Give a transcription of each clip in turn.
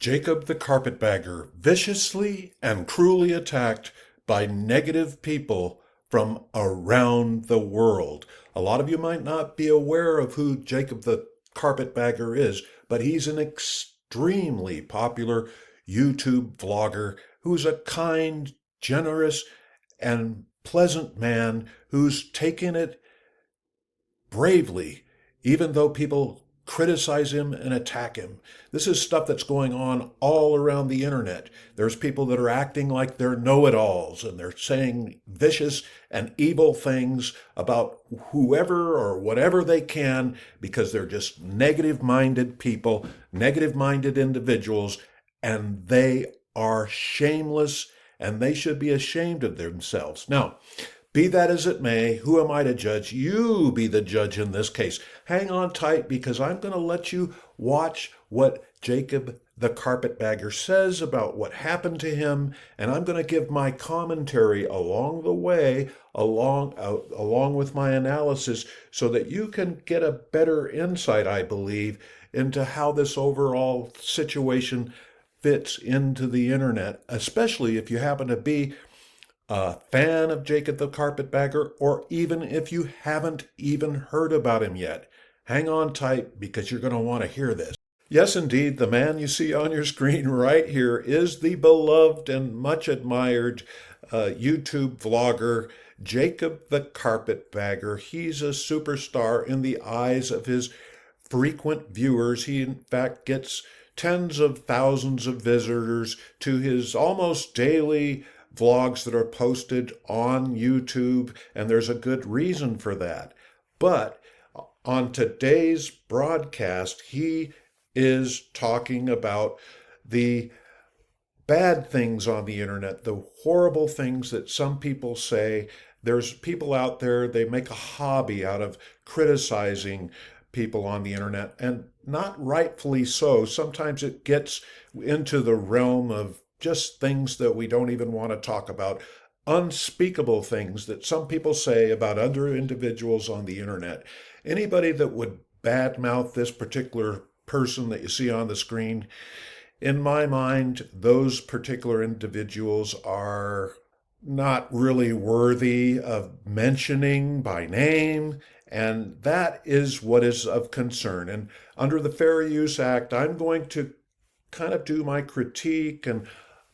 Jacob the Carpetbagger, viciously and cruelly attacked by negative people from around the world. A lot of you might not be aware of who Jacob the Carpetbagger is, but he's an extremely popular YouTube vlogger who's a kind, generous, and pleasant man who's taken it bravely, even though people criticize him and attack him. This is stuff that's going on all around the internet. There's people that are acting like they're know-it-alls, and they're saying vicious and evil things about whoever or whatever they can because they're just negative-minded people, negative-minded individuals, and they are shameless, and they should be ashamed of themselves. Now, be that as it may, who am I to judge? You be the judge in this case. Hang on tight because I'm going to let you watch what Jacob the Carpetbagger says about what happened to him, and I'm going to give my commentary along the way, along with my analysis, so that you can get a better insight, I believe, into how this overall situation fits into the internet, especially if you happen to be a fan of Jacob the Carpetbagger, or even if you haven't even heard about him yet. Hang on tight because you're going to want to hear this. Yes, indeed, the man you see on your screen right here is the beloved and much admired YouTube vlogger, Jacob the Carpetbagger. He's a superstar in the eyes of his frequent viewers. He, in fact, gets tens of thousands of visitors to his almost daily vlogs that are posted on YouTube, and there's a good reason for that. But on today's broadcast, he is talking about the bad things on the internet, the horrible things that some people say. There's people out there, they make a hobby out of criticizing people on the internet, and not rightfully so. Sometimes it gets into the realm of just things that we don't even want to talk about, unspeakable things that some people say about other individuals on the internet. Anybody that would badmouth this particular person that you see on the screen, in my mind, those particular individuals are not really worthy of mentioning by name, and that is what is of concern. And under the Fair Use Act, I'm going to kind of do my critique, and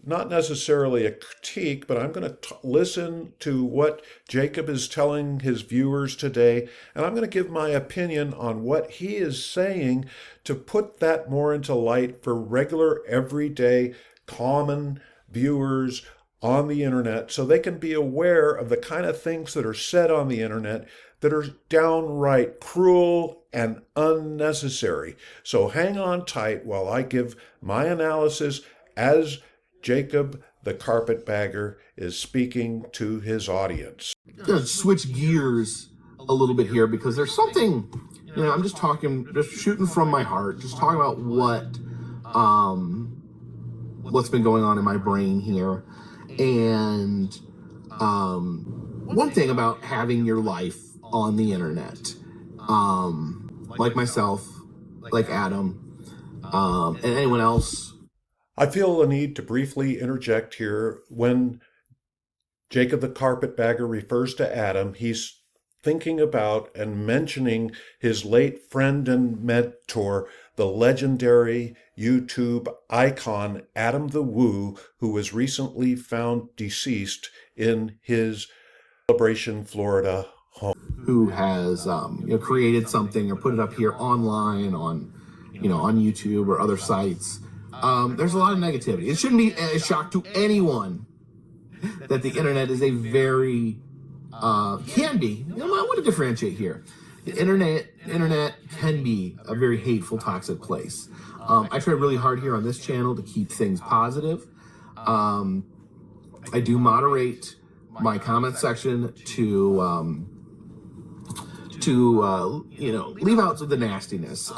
not necessarily a critique, but I'm going to listen to what Jacob is telling his viewers today, and I'm going to give my opinion on what he is saying to put that more into light for regular, everyday, common viewers on the internet, so they can be aware of the kind of things that are said on the internet that are downright cruel and unnecessary. So hang on tight while I give my analysis as Jacob the Carpetbagger is speaking to his audience. I'm going to switch gears a little bit here because there's something, I'm just talking, just shooting from my heart, just talking about what's been going on in my brain here. And one thing about having your life on the internet, like myself, like Adam, and anyone else. I feel a need to briefly interject here. When Jacob the Carpetbagger refers to Adam, he's thinking about and mentioning his late friend and mentor, the legendary YouTube icon Adam the Woo, who was recently found deceased in his Celebration, Florida home. Who has created something or put it up here online on YouTube or other sites. There's a lot of negativity. It shouldn't be a shock to anyone that the internet is a very, can be, I want to differentiate here. The internet can be a very hateful, toxic place. I try really hard here on this channel to keep things positive. I do moderate my comment section to leave out the nastiness.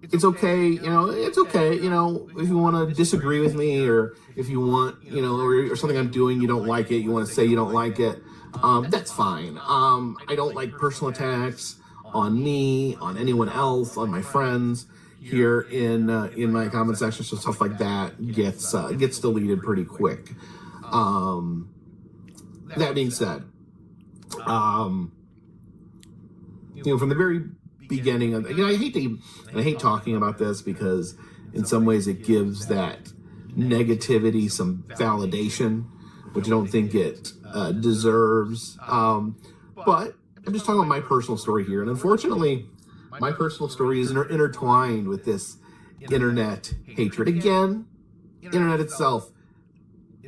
It's okay, it's okay, if you want to disagree with me, or if you want, or something I'm doing, you don't like it, you want to say you don't like it, that's fine. I don't like personal attacks on me, on anyone else, on my friends. here in my comment section, so stuff like that gets deleted pretty quick. That being said, from the very beginning, I hate talking about this because in some ways it gives that negativity some validation, which I don't think it deserves. But I'm just talking about my personal story here, and unfortunately, my personal story is intertwined with this internet hatred. Again, internet itself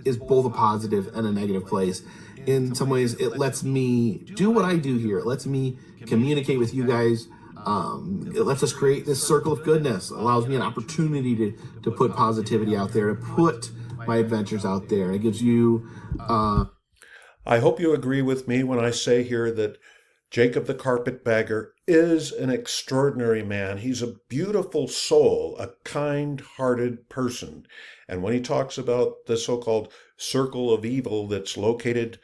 is both a positive and a negative place. In some ways, it lets me do what I do here. It lets me communicate with you guys. It lets us create this circle of goodness. It allows me an opportunity to put positivity out there, to put my adventures out there. It gives you... I hope you agree with me when I say here that Jacob the Carpetbagger is an extraordinary man. He's a beautiful soul, a kind-hearted person. And when he talks about the so-called circle of evil that's located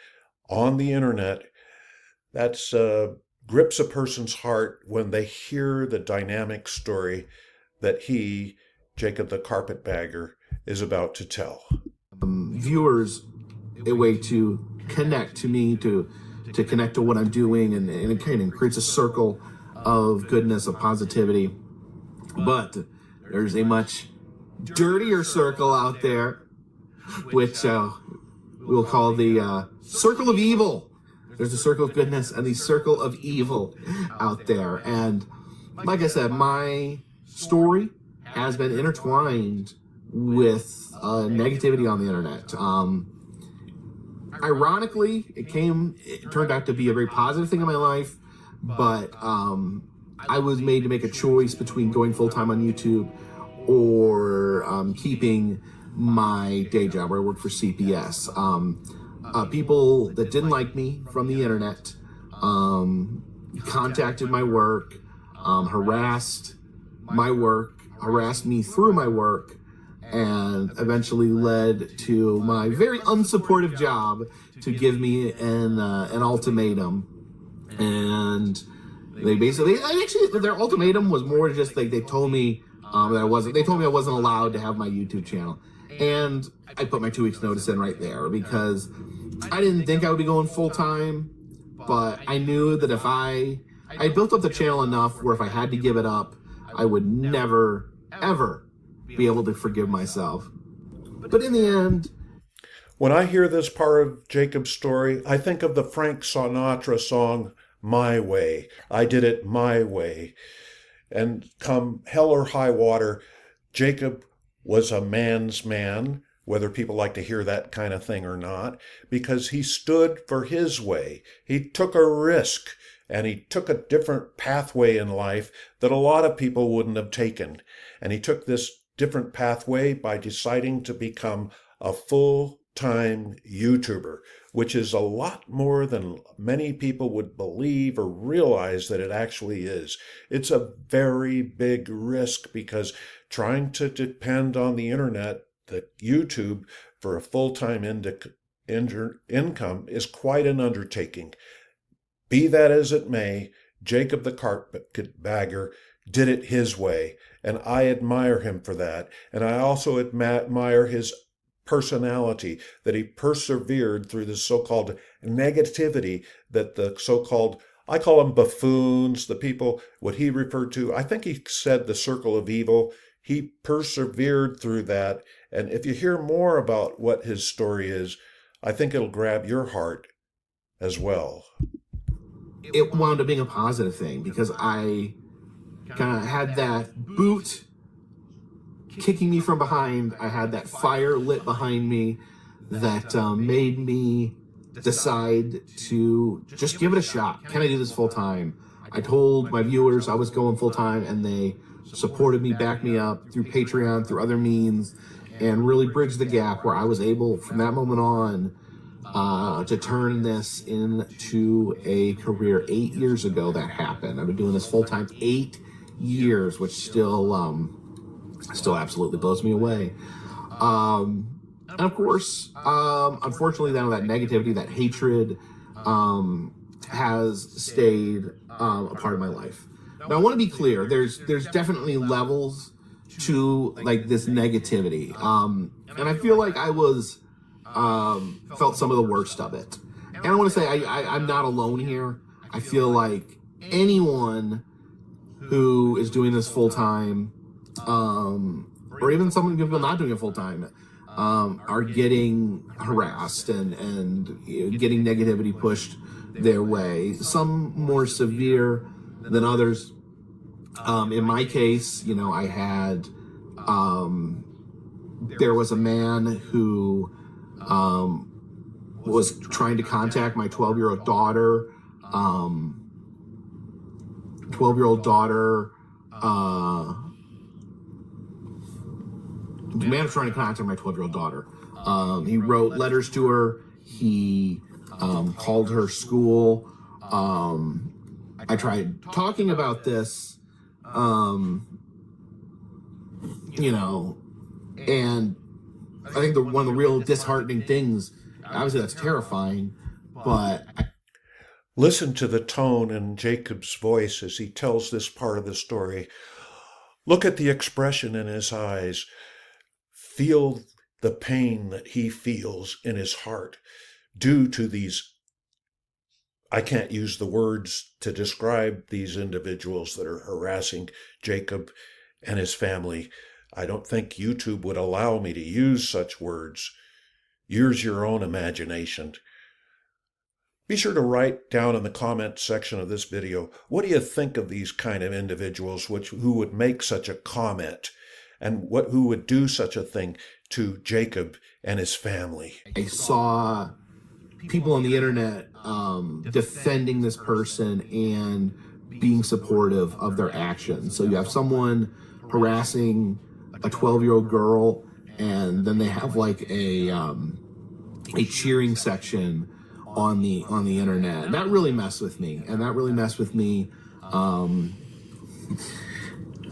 on the internet, that's grips a person's heart when they hear the dynamic story that he, Jacob the Carpetbagger, is about to tell. Viewers a way to connect to me, to connect to what I'm doing, and it kind of creates a circle of goodness, of positivity. But there's a much dirtier circle out there, which we'll call the circle of evil. There's a circle of goodness and the circle of evil out there. And like I said, my story has been intertwined with negativity on the internet. Ironically, it turned out to be a very positive thing in my life, but I was made to make a choice between going full-time on YouTube or keeping my day job where I work for CPS. People that didn't like me from the internet contacted my work, harassed my work, harassed me through my work, and eventually led to my very unsupportive job to give me an ultimatum. And they basically, actually, their ultimatum was more just like they told me they told me I wasn't allowed to have my YouTube channel. And I put my 2 weeks notice in right there because I didn't think I would be going full time, but I knew that if I built up the channel enough where if I had to give it up, I would never, ever be able to forgive myself. But in the end... When I hear this part of Jacob's story, I think of the Frank Sinatra song, My Way. I did it my way. And come hell or high water, Jacob was a man's man, whether people like to hear that kind of thing or not, because he stood for his way. He took a risk, and he took a different pathway in life that a lot of people wouldn't have taken. And he took this different pathway by deciding to become a full-time YouTuber, which is a lot more than many people would believe or realize that it actually is. It's a very big risk because trying to depend on the internet, the YouTube, for a full-time income is quite an undertaking. Be that as it may, Jacob the Carpetbagger did it his way, and I admire him for that. And I also admire his personality, that he persevered through the so-called negativity that the so-called, I call them buffoons, the people, what he referred to, I think he said the circle of evil. He persevered through that. And if you hear more about what his story is, I think it'll grab your heart as well. It wound up being a positive thing because I kind of had that boot kicking me from behind. I had that fire lit behind me that made me decide to just give it a shot. Can I do this full time? I told my viewers I was going full time, and they supported me, backed me up through Patreon, through other means, and really bridged the gap where I was able, from that moment on, to turn this into a career. 8 years ago that happened. I've been doing this full time 8 years, which still absolutely blows me away. And of course, unfortunately, that negativity, that hatred, has stayed a part of my life. Now I want to be clear. There's definitely levels to like this negativity, and I feel like I was felt some of the worst of it. And I want to say I'm not alone here. I feel like anyone who is doing this full time, or even some people not doing it full time, are getting harassed and getting negativity pushed their way. Some more severe than others. In my case, I had, there was a man who was trying to contact my 12-year-old daughter. 12-year-old daughter, the man was trying to contact my 12-year-old daughter. He wrote letters to her. He called her school. I tried talking about this, and I think one of the real disheartening things, obviously that's terrifying, but Listen to the tone in Jacob's voice as he tells this part of the story. Look at the expression in his eyes. Feel the pain that he feels in his heart due to these, I can't use the words to describe these individuals that are harassing Jacob and his family. I don't think YouTube would allow me to use such words. Use your own imagination. Be sure to write down in the comment section of this video, what do you think of these kind of individuals who would make such a comment and who would do such a thing to Jacob and his family? I saw people on the internet defending this person and being supportive of their actions. So you have someone harassing a 12-year-old girl, and then they have like a cheering section on the internet. That really messed with me, a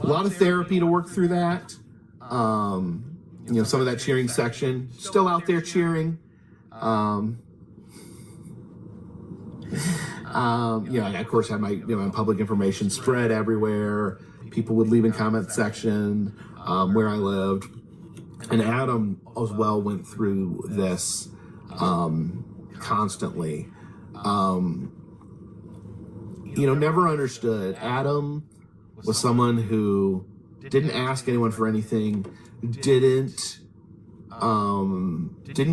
lot of therapy to work through that. Some of that cheering section still out there cheering. I of course had my public information spread everywhere. People would leave in comment section where I lived, and Adam as well went through this constantly. Never understood. Adam was someone who didn't ask anyone for anything, didn't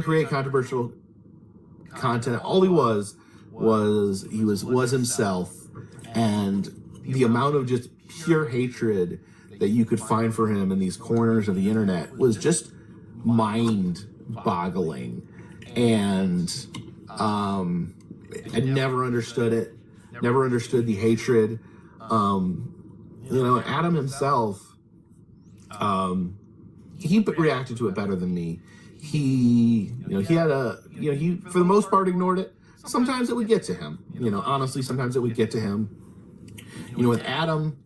create controversial content. All he was himself, and the amount of just pure hatred that you could find for him in these corners of the internet was just mind-boggling. And I never understood it, never understood the hatred. Adam himself, he reacted to it better than me. He for the most part ignored it. Sometimes it would get to him, honestly, sometimes it would get to him. With Adam,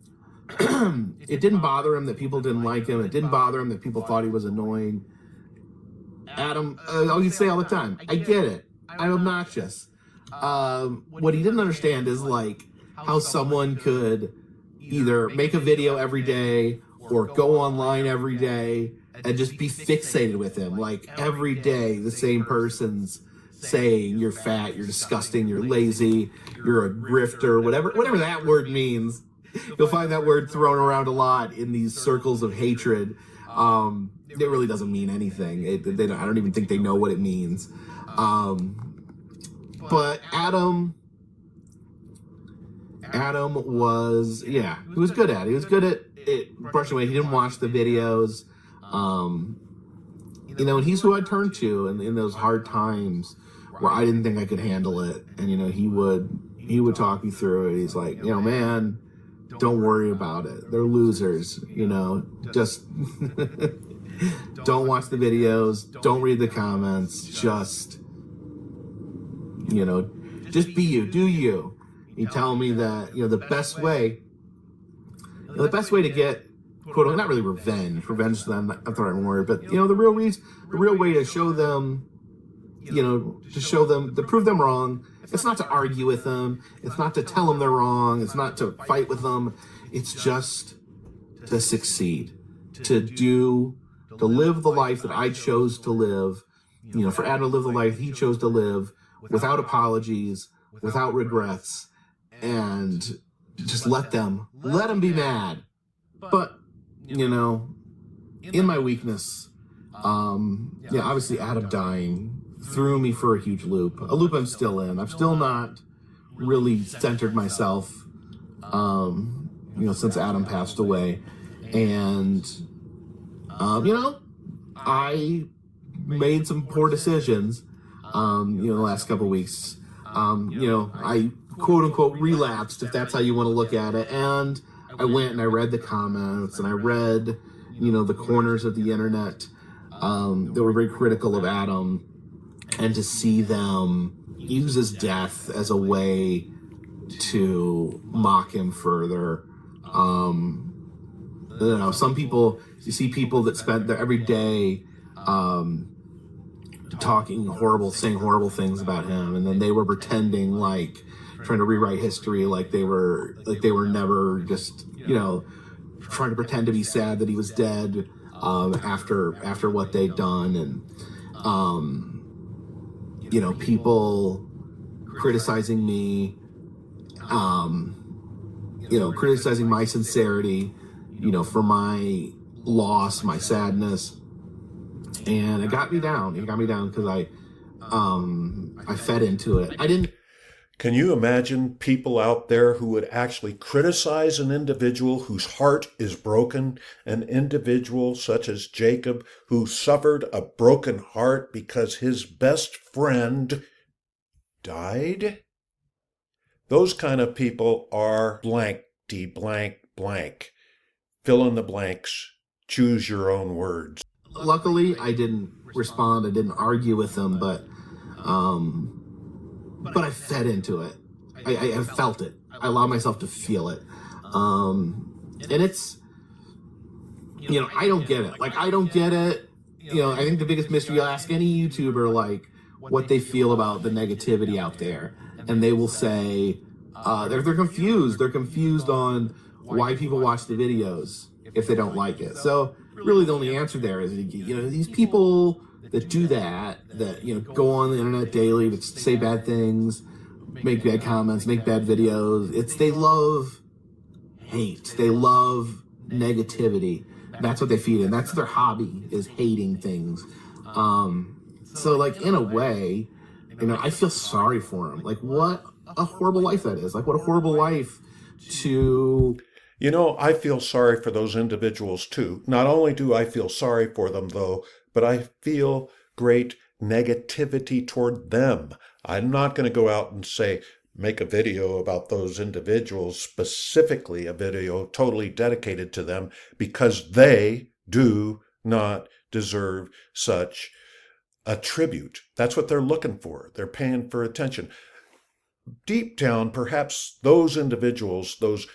it didn't bother him that people didn't like him. It didn't bother him that people thought he was annoying. Adam, I used to say all the time, I get it. I'm obnoxious. What he didn't understand is like how someone could either make a video every day or go online every day and just be fixated with him. Like every day, the same person's saying you're fat, you're disgusting, you're lazy, you're a grifter, whatever that word means. You'll find that word thrown around a lot in these circles of hatred. It really doesn't mean anything. I don't even think they know what it means. But Adam was, he was good at it. He was good at it, brushing away. He didn't watch the videos. And he's who I turned to in those hard times where I didn't think I could handle it. And, he would talk me through it. He's like, man, don't worry about it. They're losers, just don't watch the videos. Don't read the comments. Just be you, do you. You tell me that, the best way to get, quote, not really revenge to them, that's the right word, but, the real way to show them, to prove them wrong, it's not to argue with them, it's not to tell them they're wrong, it's not to fight with them, It's just to succeed, to live the life that I chose to live, for Adam to live the life he chose to live without apologies, without regrets, and just let them be mad. But, in my weakness, obviously Adam dying threw me for a huge loop, a loop I'm still in. I've still not really centered myself, since Adam passed away. And, I made some poor decisions, the last couple of weeks. I quote unquote relapsed, if that's how you want to look at it. And I went and I read the comments and I read, the corners of the internet that were very critical of Adam, and to see them use his death as a way to mock him further. Some people, you see people that spend their every day saying horrible things about him, and then they were pretending like trying to rewrite history, like they were never, just trying to pretend to be sad that he was dead after what they'd done. And people criticizing me, criticizing my sincerity, for my loss, my sadness. And it got me down. Because I fed into it. Can you imagine people out there who would actually criticize an individual whose heart is broken, an individual such as Jacob, who suffered a broken heart because his best friend died? Those kind of people are blank, blank, blank. Fill in the blanks. Choose your own words. Luckily, I didn't respond. I didn't argue with them, but I fed into it. I felt it. I allowed myself to feel it. And it's, I don't get it. I don't get it. I think the biggest mystery, you'll ask any YouTuber, what they feel about the negativity out there. And they will say, they're confused. They're confused on why people watch the videos if they don't like it. So really the only answer there is, these people that do that, go on the internet daily, that say bad things, make bad comments, make bad videos. They love hate. They love negativity. That's what they feed in. That's their hobby, is hating things. So in a way, I feel sorry for them. What a horrible life that is. What a horrible life to... I feel sorry for those individuals too. Not only do I feel sorry for them though, but I feel great negativity toward them. I'm not going to go out and make a video about those individuals, specifically a video totally dedicated to them, because they do not deserve such a tribute. That's what they're looking for. They're paying for attention. Deep down, perhaps those individuals, those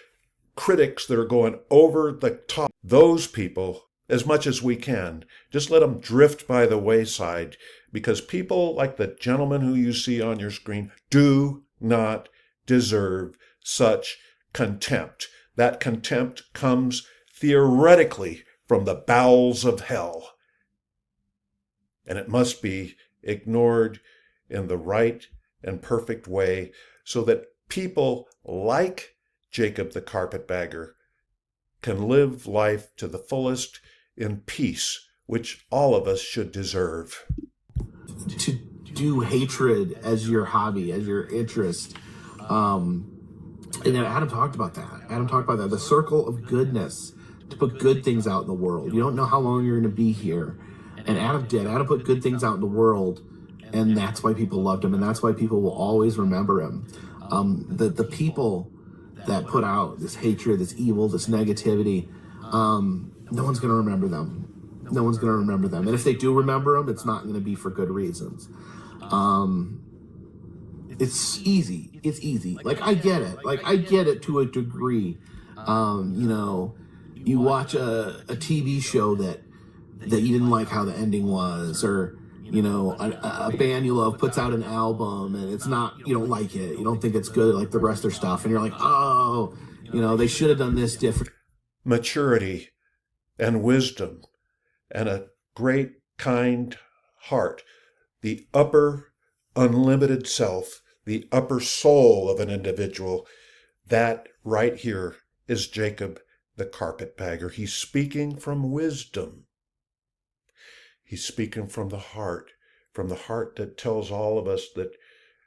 critics that are going over the top, those people, as much as we can, just let them drift by the wayside, because people like the gentleman who you see on your screen do not deserve such contempt. That contempt comes theoretically from the bowels of hell, and it must be ignored in the right and perfect way, so that people like Jacob the Carpetbagger can live life to the fullest in peace, which all of us should deserve. To do hatred as your hobby, as your interest. And Adam talked about that. The circle of goodness, to put good things out in the world. You don't know how long you're going to be here. And Adam did. Adam put good things out in the world, and that's why people loved him, and that's why people will always remember him. The people that put out this hatred, this evil, this negativity, no one's going to remember them. No one's going to remember them. And if they do remember them, it's not going to be for good reasons. It's easy. It's easy. I get it. I get it to a degree. You watch a TV show that you didn't like how the ending was, or a band you love puts out an album and it's not, you don't like it, you don't think it's good like the rest of their stuff, and you're like, oh, They should have done this different. Maturity and wisdom and a great kind heart, the upper unlimited self, the upper soul of an individual, that right here is Jacob the Carpetbagger. He's speaking from wisdom. He's speaking from the heart that tells all of us that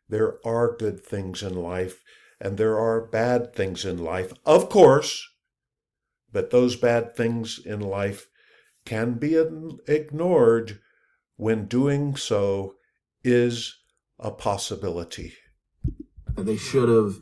there are good things in life and there are bad things in life, of course, but those bad things in life can be ignored when doing so is a possibility. They should have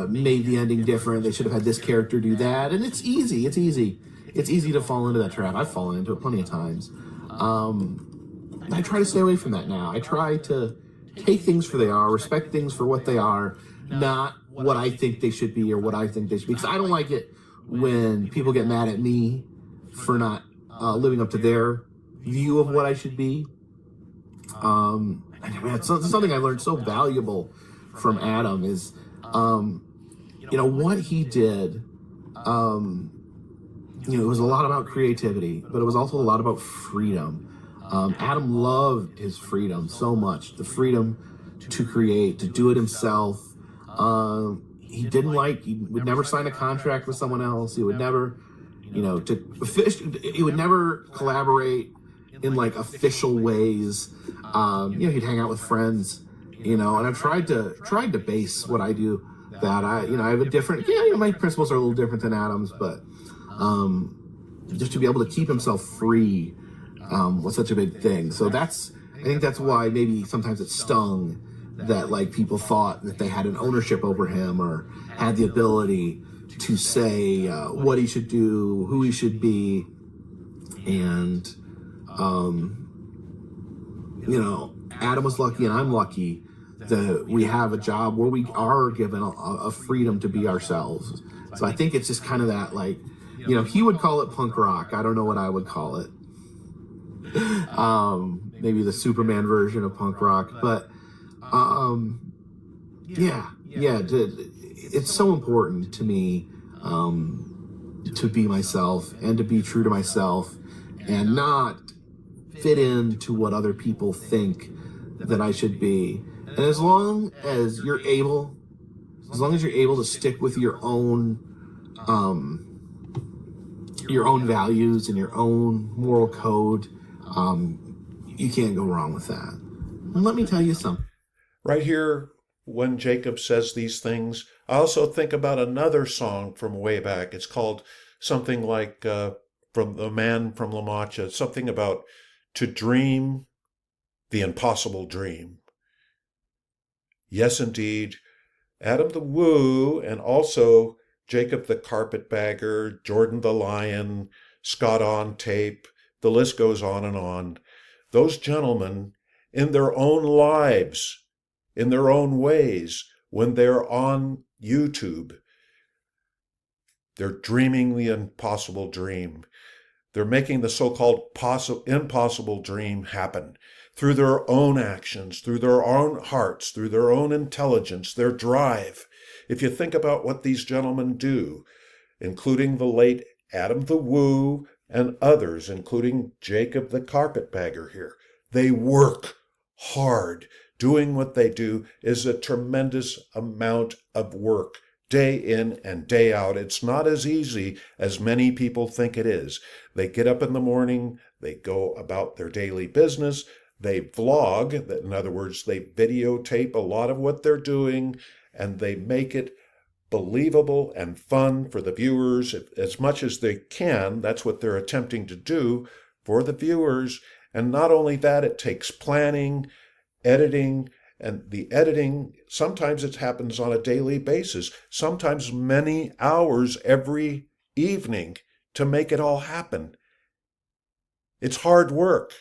made the ending different. They should have had this character do that. And it's easy. It's easy. It's easy to fall into that trap. I've fallen into it plenty of times. I try to stay away from that now. I try to take things for they are, respect things for what they are, not what I think they should be or what I think they should be. Because I don't like it when people get mad at me for not living up to their view of what I should be. It's something I learned so valuable from Adam is, what he did. It was a lot about creativity, but it was also a lot about freedom. Adam loved his freedom so much, the freedom to create, to do it himself. He would never sign a contract with someone else. He would never, he would never collaborate in like official ways. He'd hang out with friends, and I've tried to base what I do that I have a different, my principles are a little different than Adam's, but just to be able to keep himself free was such a big thing. So I think that's why maybe sometimes it stung that like people thought that they had an ownership over him or had the ability to say what he should do, who he should be, and Adam was lucky and I'm lucky that we have a job where we are given a freedom to be ourselves. So I think it's just kind of that, like, he would call it punk rock. I don't know what I would call it. Maybe the Superman version of punk rock, but it's so important to me to be myself and to be true to myself and not fit into what other people think that I should be. And as long as you're able to stick with your own values and your own moral code, you can't go wrong with that. And let me tell you something. Right here, when Jacob says these things, I also think about another song from way back. It's called something like from the Man from La Mancha, something about to dream the impossible dream. Yes, indeed, Adam the Woo and also Jacob the Carpetbagger, Jordan the Lion, Scott on Tape, the list goes on and on. Those gentlemen, in their own lives, in their own ways, when they're on YouTube, they're dreaming the impossible dream. They're making the so-called impossible dream happen through their own actions, through their own hearts, through their own intelligence, their drive. If you think about what these gentlemen do, including the late Adam the Woo and others, including Jacob the Carpetbagger here, they work hard. Doing what they do is a tremendous amount of work, day in and day out. It's not as easy as many people think it is. They get up in the morning, they go about their daily business, they vlog, in other words, they videotape a lot of what they're doing, and they make it believable and fun for the viewers as much as they can. That's what they're attempting to do for the viewers. And not only that, it takes planning, editing, and the editing, sometimes it happens on a daily basis, sometimes many hours every evening to make it all happen. It's hard work.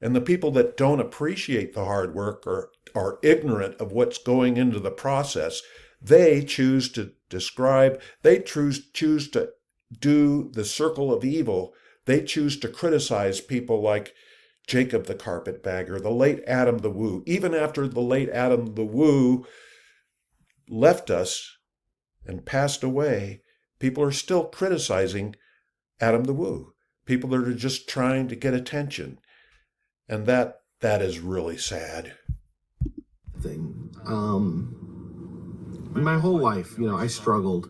And the people that don't appreciate the hard work or are ignorant of what's going into the process, they choose to describe, they choose to do the circle of evil. They choose to criticize people like Jacob the Carpetbagger, the late Adam the Woo. Even after the late Adam the Woo left us and passed away, people are still criticizing Adam the Woo. People that are just trying to get attention. And that is really sad. Thing. My whole life, I struggled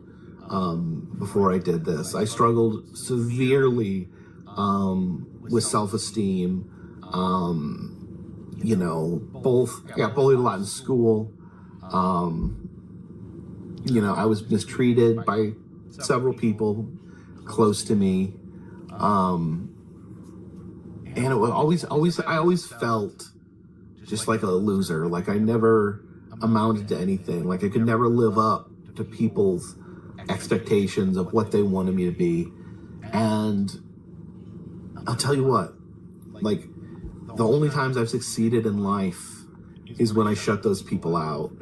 before I did this. I struggled severely with self-esteem. Both I got bullied a lot in school. I was mistreated by several people close to me. And it was I always felt just like a loser. Like I never amounted to anything. Like I could never live up to people's expectations of what they wanted me to be. And I'll tell you what, like the only times I've succeeded in life is when I shut those people out.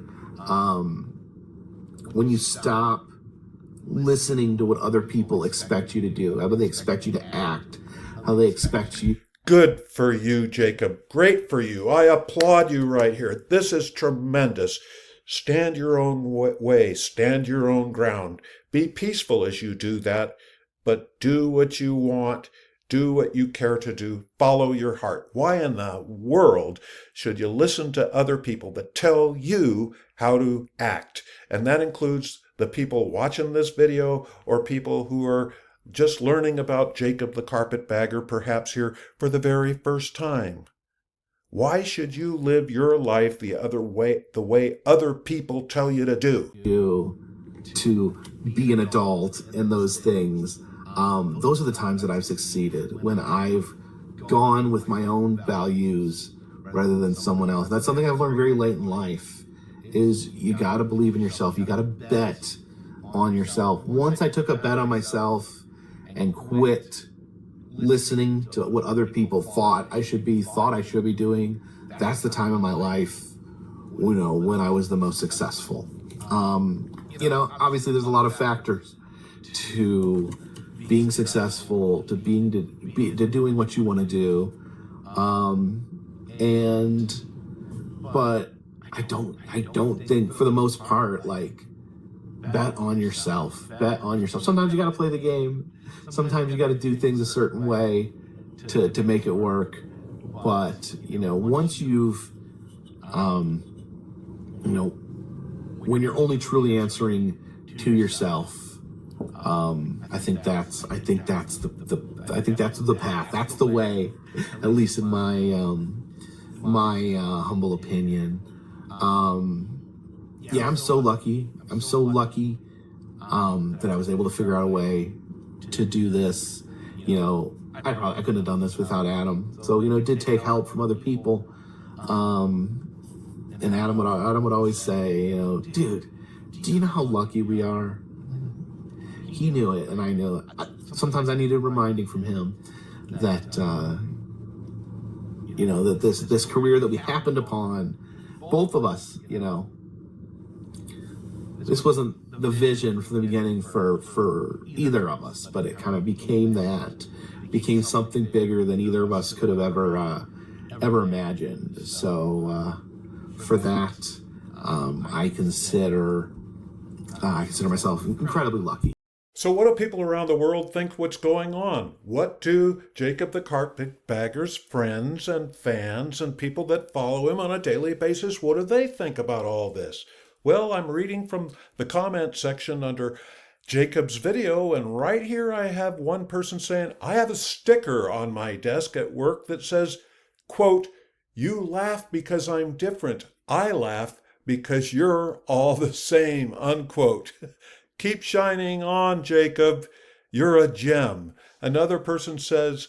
When you stop listening to what other people expect you to do, how they expect you to act, how they expect you. Good for you, Jacob. Great for you. I applaud you right here. This is tremendous. Stand your own way. Stand your own ground. Be peaceful as you do that, but do what you want. Do what you care to do. Follow your heart. Why in the world should you listen to other people that tell you how to act? And that includes the people watching this video or people who are just learning about Jacob the Carpetbagger, perhaps here for the very first time. Why should you live your life the way other people tell you to do? To be an adult and those things. Those are the times that I've succeeded, when I've gone with my own values rather than someone else. That's something I've learned very late in life, is you got to believe in yourself. You got to bet on yourself. Once I took a bet on myself and quit listening to what other people thought I should be doing, that's the time of my life, when I was the most successful. Obviously there's a lot of factors to being successful, to doing what you want to do. But I don't think, for the most part, like, bet on yourself. Sometimes you got to play the game. Sometimes you got to do things a certain way to make it work. But, once you've, when you're only truly answering to yourself, I think that's the path. That's the way, at least in my humble opinion. I'm so lucky. That I was able to figure out a way to do this. I couldn't have done this without Adam. So, it did take help from other people. And Adam would always say, dude, do you know how lucky we are? He knew it, and I knew it. Sometimes I needed reminding from him that, that this career that we happened upon, both of us, this wasn't the vision from the beginning for either of us, but it kind of became something bigger than either of us could have ever imagined. So for that, I consider myself incredibly lucky. So what do people around the world think what's going on? What do Jacob the Carpetbagger's friends and fans and people that follow him on a daily basis, what do they think about all this? Well, I'm reading from the comment section under Jacob's video, and right here I have one person saying, I have a sticker on my desk at work that says, quote, "You laugh because I'm different. I laugh because you're all the same," unquote. Keep shining on, Jacob. You're a gem. Another person says,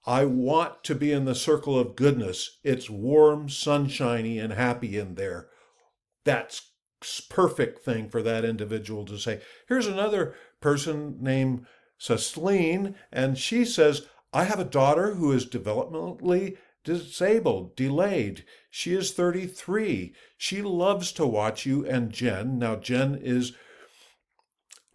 I want to be in the circle of goodness. It's warm, sunshiny, and happy in there. That's perfect thing for that individual to say. Here's another person named Cecile, and she says, I have a daughter who is developmentally delayed. She is 33. She loves to watch you and Jen. Now, Jen is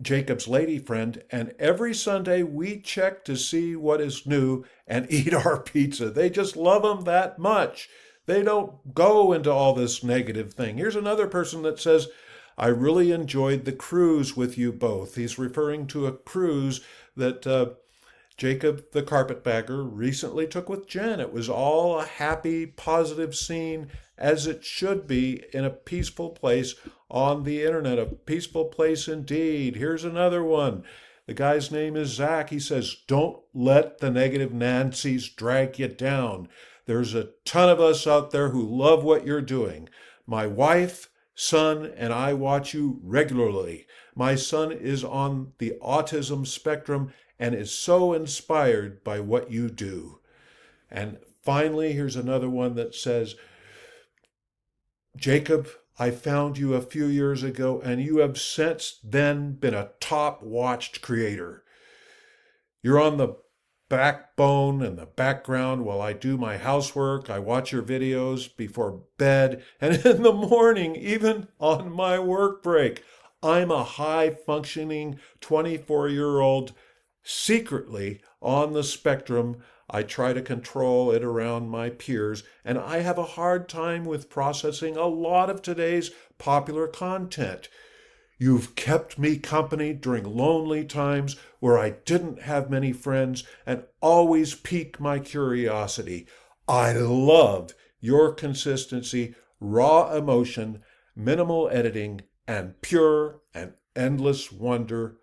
Jacob's lady friend, and every Sunday we check to see what is new and eat our pizza. They just love them that much. They don't go into all this negative thing. Here's another person that says, I really enjoyed the cruise with you both. He's referring to a cruise that Jacob the Carpetbagger recently took with Jen. It was all a happy, positive scene, as it should be in a peaceful place on the internet. A peaceful place indeed. Here's another one. The guy's name is Zach. He says, "Don't let the negative Nancy's drag you down. There's a ton of us out there who love what you're doing. My wife, son, and I watch you regularly. My son is on the autism spectrum and is so inspired by what you do." And finally, here's another one that says, "Jacob, I found you a few years ago, and you have since then been a top watched creator. You're on the backbone and the background while I do my housework. I watch your videos before bed and in the morning, even on my work break. I'm a high functioning 24-year-old secretly on the spectrum. I try to control it around my peers, and I have a hard time with processing a lot of today's popular content. You've kept me company during lonely times where I didn't have many friends and always pique my curiosity. I love your consistency, raw emotion, minimal editing, and pure and endless wonder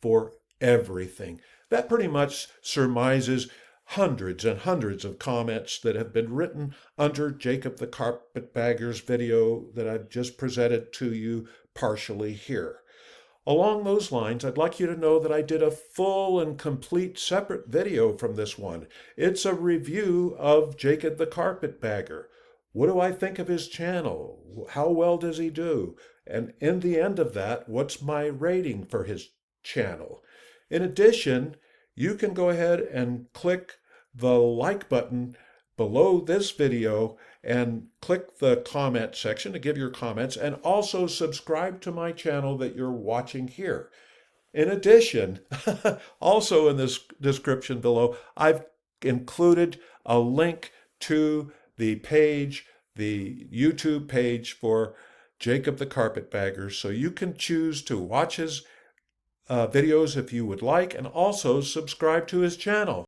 for everything." That pretty much surmises hundreds and hundreds of comments that have been written under Jacob the Carpetbagger's video that I've just presented to you partially here. Along those lines, I'd like you to know that I did a full and complete separate video from this one. It's a review of Jacob the Carpetbagger. What do I think of his channel? How well does he do? And in the end of that, what's my rating for his channel? In addition, you can go ahead and click the like button below this video and click the comment section to give your comments, and also subscribe to my channel that you're watching here. In addition, also in this description below, I've included a link to the page, the YouTube page for Jacob the Carpetbagger, so you can choose to watch his videos if you would like, and also subscribe to his channel.